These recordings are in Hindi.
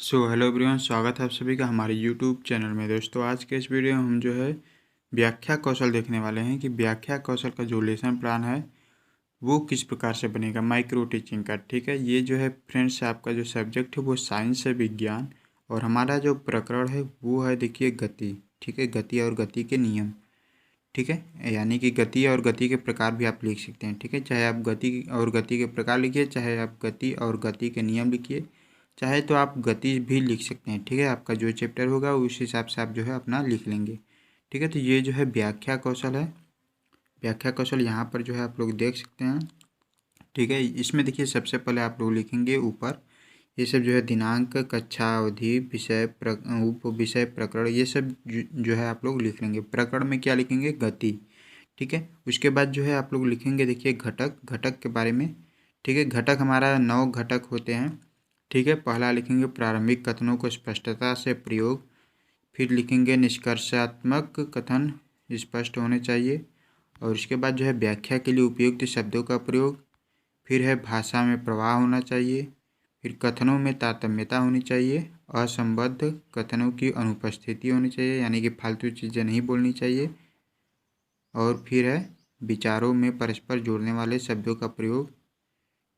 हेलो एवरीवन, स्वागत है आप सभी का हमारे यूट्यूब चैनल में। दोस्तों, आज के इस वीडियो में हम जो है व्याख्या कौशल देखने वाले हैं कि व्याख्या कौशल का जो लेसन प्लान है वो किस प्रकार से बनेगा माइक्रो टीचिंग का। ठीक है, ये जो है फ्रेंड्स आपका जो सब्जेक्ट है वो साइंस है, विज्ञान, और हमारा जो प्रकरण है वो है देखिए गति। ठीक है, गति और गति के नियम। ठीक है, यानी कि गति और गति के प्रकार भी आप लिख सकते हैं। ठीक है, चाहे आप गति और गति के प्रकार लिखिए, चाहे आप गति और गति के नियम लिखिए, चाहे तो आप गति भी लिख सकते हैं। ठीक है, आपका जो चैप्टर होगा उस हिसाब से आप जो है अपना लिख लेंगे। ठीक है, तो ये जो है व्याख्या कौशल है। व्याख्या कौशल यहाँ पर जो है आप लोग देख सकते हैं। ठीक है, इसमें देखिए सबसे पहले आप लोग लिखेंगे ऊपर ये सब जो है दिनांक, कक्षा अवधि, विषय, उप विषय, प्रकरण, ये सब जो है आप लोग लिख लेंगे। प्रकरण में क्या लिखेंगे? गति। ठीक है, उसके बाद जो है आप लोग लिखेंगे देखिए घटक। घटक के बारे में, ठीक है, घटक हमारा 9 घटक होते हैं। ठीक है, पहला लिखेंगे प्रारंभिक कथनों को स्पष्टता से प्रयोग। फिर लिखेंगे निष्कर्षात्मक कथन स्पष्ट होने चाहिए। और उसके बाद जो है व्याख्या के लिए उपयुक्त शब्दों का प्रयोग। फिर है भाषा में प्रवाह होना चाहिए। फिर कथनों में तारतम्यता होनी चाहिए। असंबद्ध कथनों की अनुपस्थिति होनी चाहिए, यानी कि फालतू चीज़ें नहीं बोलनी चाहिए। और फिर है विचारों में परस्पर जोड़ने वाले शब्दों का प्रयोग।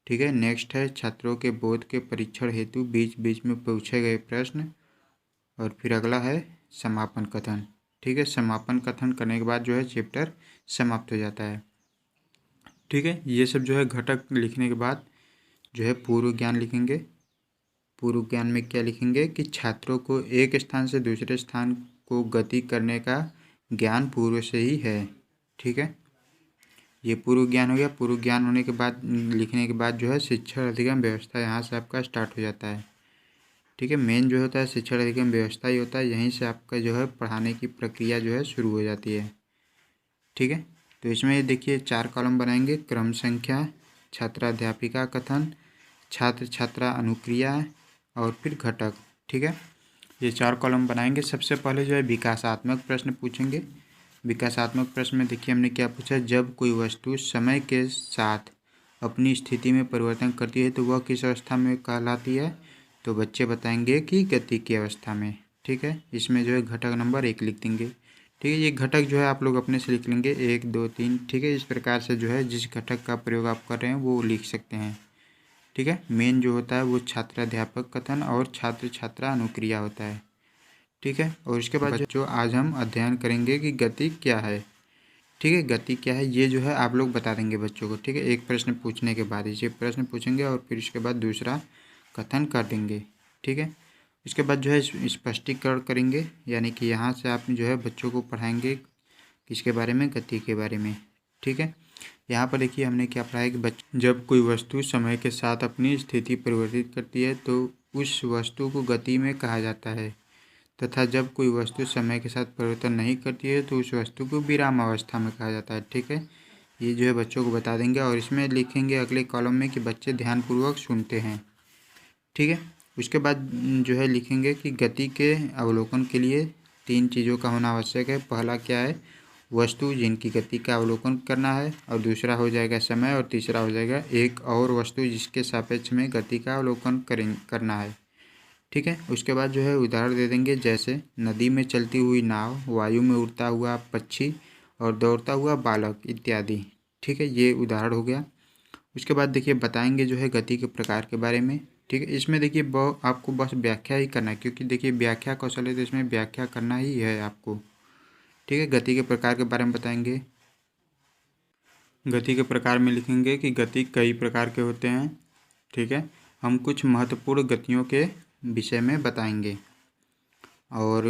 ठीक है, नेक्स्ट है छात्रों के बोध के परीक्षण हेतु बीच बीच में पूछे गए प्रश्न। और फिर अगला है समापन कथन। ठीक है, समापन कथन करने के बाद जो है चैप्टर समाप्त हो जाता है। ठीक है, ये सब जो है घटक लिखने के बाद जो है पूर्व ज्ञान लिखेंगे। पूर्व ज्ञान में क्या लिखेंगे कि छात्रों को एक स्थान से दूसरे स्थान को गति करने का ज्ञान पूर्व से ही है। ठीक है, ये पूर्व ज्ञान हो गया। पूर्व ज्ञान होने के बाद लिखने के बाद जो है शिक्षण अधिगम व्यवस्था, यहाँ से आपका स्टार्ट हो जाता है। ठीक है, मेन जो होता है शिक्षण अधिगम व्यवस्था ही होता है, यहीं से आपका जो है पढ़ाने की प्रक्रिया जो है शुरू हो जाती है। ठीक है, तो इसमें देखिए 4 कॉलम बनाएंगे। क्रम संख्या, छात्राध्यापिका कथन, छात्र छात्रा अनुक्रिया और फिर घटक। ठीक है, ये 4 कॉलम बनाएंगे। सबसे पहले जो है विकासात्मक प्रश्न पूछेंगे। विकासात्मक प्रश्न में देखिए हमने क्या पूछा, जब कोई वस्तु समय के साथ अपनी स्थिति में परिवर्तन करती है तो वह किस अवस्था में कहलाती है? तो बच्चे बताएंगे कि गति की अवस्था में। ठीक है, इसमें जो है घटक नंबर 1 लिख देंगे। ठीक है, ये घटक जो है आप लोग अपने से लिख लेंगे 1 2 3। ठीक है, इस प्रकार से जो है जिस घटक का प्रयोग आप कर रहे हैं वो लिख सकते हैं। ठीक है, मेन जो होता है वो छात्राध्यापक कथन और छात्र छात्रा अनुक्रिया होता है। ठीक है, और इसके बाद जो आज हम अध्ययन करेंगे कि गति क्या है। ठीक है, गति क्या है ये जो है आप लोग बता देंगे बच्चों को। ठीक है, एक प्रश्न पूछने के बाद इसे प्रश्न पूछेंगे और फिर उसके बाद दूसरा कथन कर देंगे। ठीक है, इसके बाद जो है स्पष्टीकरण करेंगे, यानी कि यहाँ से आप जो है बच्चों को पढ़ाएंगे किसके बारे में? गति के बारे में। ठीक है, यहाँ पर देखिए हमने क्या पढ़ा है कि जब कोई वस्तु समय के साथ अपनी स्थिति परिवर्तित करती है तो उस वस्तु को गति में कहा जाता है, तथा जब कोई वस्तु समय के साथ परिवर्तन नहीं करती है तो उस वस्तु को विराम अवस्था में कहा जाता है। ठीक है, ये जो है बच्चों को बता देंगे। और इसमें लिखेंगे अगले कॉलम में कि बच्चे ध्यानपूर्वक सुनते हैं। ठीक है, उसके बाद जो है लिखेंगे कि गति के अवलोकन के लिए 3 चीज़ों का होना आवश्यक है। पहला क्या है? वस्तु जिनकी गति का अवलोकन करना है, और दूसरा हो जाएगा समय, और तीसरा हो जाएगा एक और वस्तु जिसके सापेक्ष में गति का अवलोकन करना है। ठीक है, उसके बाद जो है उदाहरण दे देंगे, जैसे नदी में चलती हुई नाव, वायु में उड़ता हुआ पक्षी और दौड़ता हुआ बालक इत्यादि। ठीक है, ये उदाहरण हो गया। उसके बाद देखिए बताएंगे जो है गति के प्रकार के बारे में। ठीक है, इसमें देखिए आपको बस व्याख्या ही करना है, क्योंकि देखिए व्याख्या कौशल है तो इसमें व्याख्या करना ही है आपको। ठीक है, गति के प्रकार के बारे में बताएंगे। गति के प्रकार में लिखेंगे कि गति कई प्रकार के होते हैं। ठीक है, हम कुछ महत्वपूर्ण गतियों के विषय में बताएंगे। और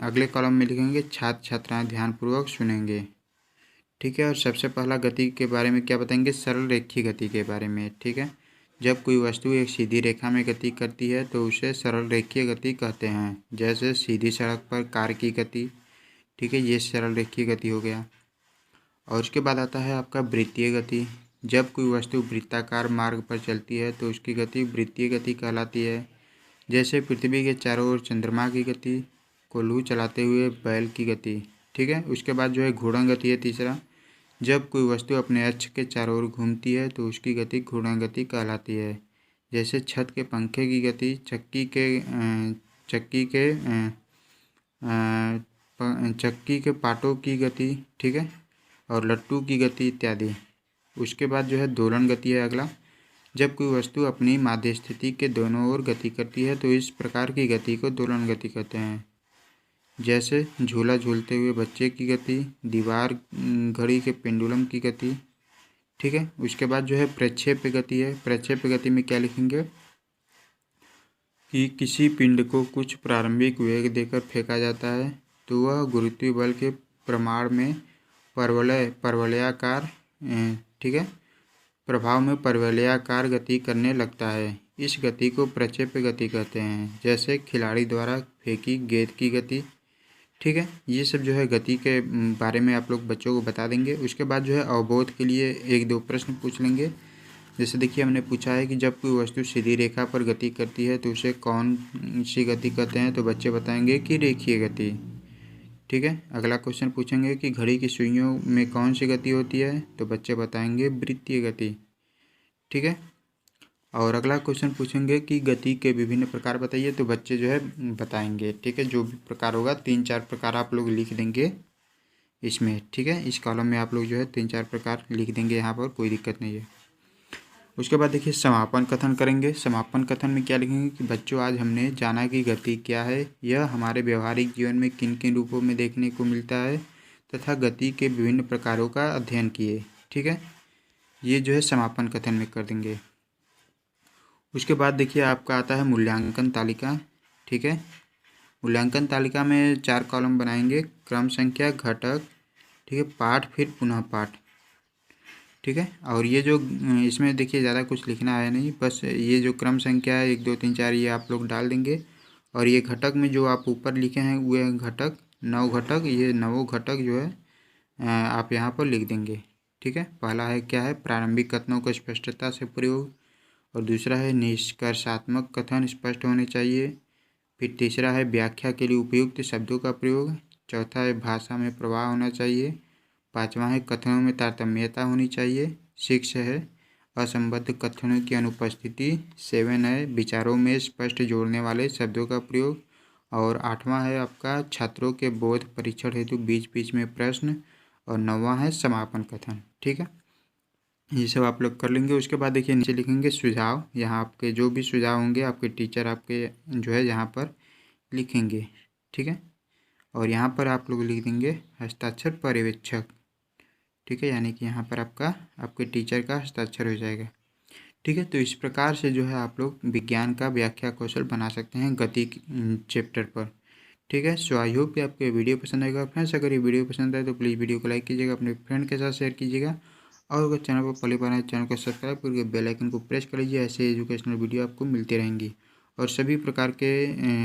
अगले कॉलम में लिखेंगे छात्र छात्राएं ध्यानपूर्वक सुनेंगे। ठीक है, और सबसे पहला गति के बारे में क्या बताएंगे? सरल रेखीय गति के बारे में। ठीक है, जब कोई वस्तु एक सीधी रेखा में गति करती है तो उसे सरल रेखीय गति कहते हैं, जैसे सीधी सड़क पर कार की गति। ठीक है, ये सरल रेखीय गति हो गया। और उसके बाद आता है आपका वृत्तीय गति। जब कोई वस्तु वृत्ताकार मार्ग पर चलती है तो उसकी गति वृत्तीय गति कहलाती है, जैसे पृथ्वी के चारों ओर चंद्रमा की गति, कोल्हू चलाते हुए बैल की गति। ठीक है, उसके बाद जो है घूर्णन गति है तीसरा। जब कोई वस्तु अपने अक्ष के चारों ओर घूमती है तो उसकी गति घूर्णन गति कहलाती है, जैसे छत के पंखे की गति, चक्की के पाटों की गति, ठीक है, और लट्टू की गति इत्यादि। उसके बाद जो है दोलन गति है अगला। जब कोई वस्तु अपनी माध्य स्थिति के दोनों ओर गति करती है तो इस प्रकार की गति को दोलन गति कहते हैं। जैसे झूला झूलते हुए बच्चे की गति, दीवार घड़ी के पेंडुलम की गति, ठीक है। उसके बाद जो है प्रक्षेप्य गति है। प्रक्षेप्य गति में क्या लिखेंगे कि किसी पिंड को कुछ प्रारंभिक वेग देकर फेंका जाता है तो वह गुरुत्वीय बल के प्रमाण में परवलयाकार, ठीक है, प्रभाव में परवलयाकार गति करने लगता है। इस गति को प्रक्षेप्य गति कहते हैं। जैसे खिलाड़ी द्वारा फेंकी गेंद की गति, ठीक है। ये सब जो है गति के बारे में आप लोग बच्चों को बता देंगे। उसके बाद जो है अवबोध के लिए 1-2 प्रश्न पूछ लेंगे। जैसे देखिए हमने पूछा है कि जब कोई वस्तु सीधी रेखा पर गति करती है तो उसे कौन सी गति कहते हैं, तो बच्चे बताएंगे कि रेखीय गति, ठीक है। अगला क्वेश्चन पूछेंगे कि घड़ी की सुइयों में कौन सी गति होती है, तो बच्चे बताएंगे वृत्तीय गति, ठीक है। और अगला क्वेश्चन पूछेंगे कि गति के विभिन्न प्रकार बताइए, तो बच्चे जो है बताएंगे, ठीक है। जो भी प्रकार होगा 3-4 प्रकार आप लोग लिख देंगे इसमें, ठीक है। इस कॉलम में आप लोग जो है 3-4 प्रकार लिख देंगे, यहाँ पर कोई दिक्कत नहीं है। उसके बाद देखिए समापन कथन करेंगे। समापन कथन में क्या लिखेंगे कि बच्चों आज हमने जाना कि गति क्या है, यह हमारे व्यवहारिक जीवन में किन किन रूपों में देखने को मिलता है तथा गति के विभिन्न प्रकारों का अध्ययन किए, ठीक है। ये जो है समापन कथन में कर देंगे। उसके बाद देखिए आपका आता है मूल्यांकन तालिका, ठीक है। मूल्यांकन तालिका में 4 कॉलम बनाएंगे, क्रम संख्या, घटक, ठीक है, पाठ, फिर पुनः पाठ, ठीक है। और ये जो इसमें देखिए ज़्यादा कुछ लिखना है नहीं, बस ये जो क्रम संख्या है 1 2 3 4 ये आप लोग डाल देंगे। और ये घटक में जो आप ऊपर लिखे हैं वो घटक 9 घटक, ये 9 घटक जो है आप यहाँ पर लिख देंगे, ठीक है। पहला है क्या है, प्रारंभिक कथनों को स्पष्टता से प्रयोग, और दूसरा है निष्कर्षात्मक कथन स्पष्ट होने चाहिए, फिर तीसरा है व्याख्या के लिए उपयुक्त शब्दों का प्रयोग, चौथा है भाषा में प्रवाह होना चाहिए, पांचवा है कथनों में तारतम्यता होनी चाहिए, 6 है असंबद्ध कथनों की अनुपस्थिति, 7 है विचारों में स्पष्ट जोड़ने वाले शब्दों का प्रयोग, और 8वां है आपका छात्रों के बोध परीक्षण हेतु बीच बीच में प्रश्न, और 9वां है समापन कथन, ठीक है। ये सब आप लोग कर लेंगे। उसके बाद देखिए नीचे लिखेंगे सुझाव। यहाँ आपके जो भी सुझाव होंगे आपके टीचर आपके जो है यहाँ पर लिखेंगे, ठीक है। और यहाँ पर आप लोग लिख देंगे हस्ताक्षर पर्यवेक्षक, ठीक है, यानी कि यहाँ पर आपके टीचर का हस्ताक्षर हो जाएगा, ठीक है। तो इस प्रकार से जो है आप लोग विज्ञान का व्याख्या कौशल बना सकते हैं गति चैप्टर पर, ठीक है। सो आई होप कि आपको ये वीडियो पसंद आएगा। फ्रेंड्स अगर ये वीडियो पसंद आए तो प्लीज़ वीडियो को लाइक कीजिएगा, अपने फ्रेंड के साथ शेयर कीजिएगा, और अगर चैनल पर पहली बार आए चैनल को सब्सक्राइब करके बेल आइकन को प्रेस कर लीजिए। ऐसे एजुकेशनल वीडियो आपको मिलती रहेंगी, और सभी प्रकार के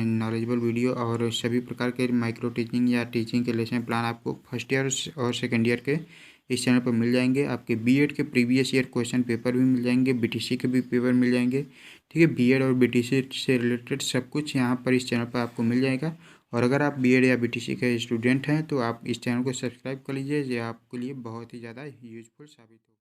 नॉलेजेबल वीडियो और सभी प्रकार के माइक्रो टीचिंग या टीचिंग के लेसन प्लान आपको फर्स्ट ईयर और सेकेंड ईयर के इस चैनल पर मिल जाएंगे। आपके बीएड के प्रीवियस ईयर क्वेश्चन पेपर भी मिल जाएंगे, बीटीसी के भी पेपर मिल जाएंगे, ठीक है। बीएड और बीटीसी से रिलेटेड सब कुछ यहाँ पर इस चैनल पर आपको मिल जाएगा। और अगर आप बीएड या बीटीसी के स्टूडेंट हैं तो आप इस चैनल को सब्सक्राइब कर लीजिए, ये आपके लिए बहुत ही ज़्यादा यूजफुल साबित होगा।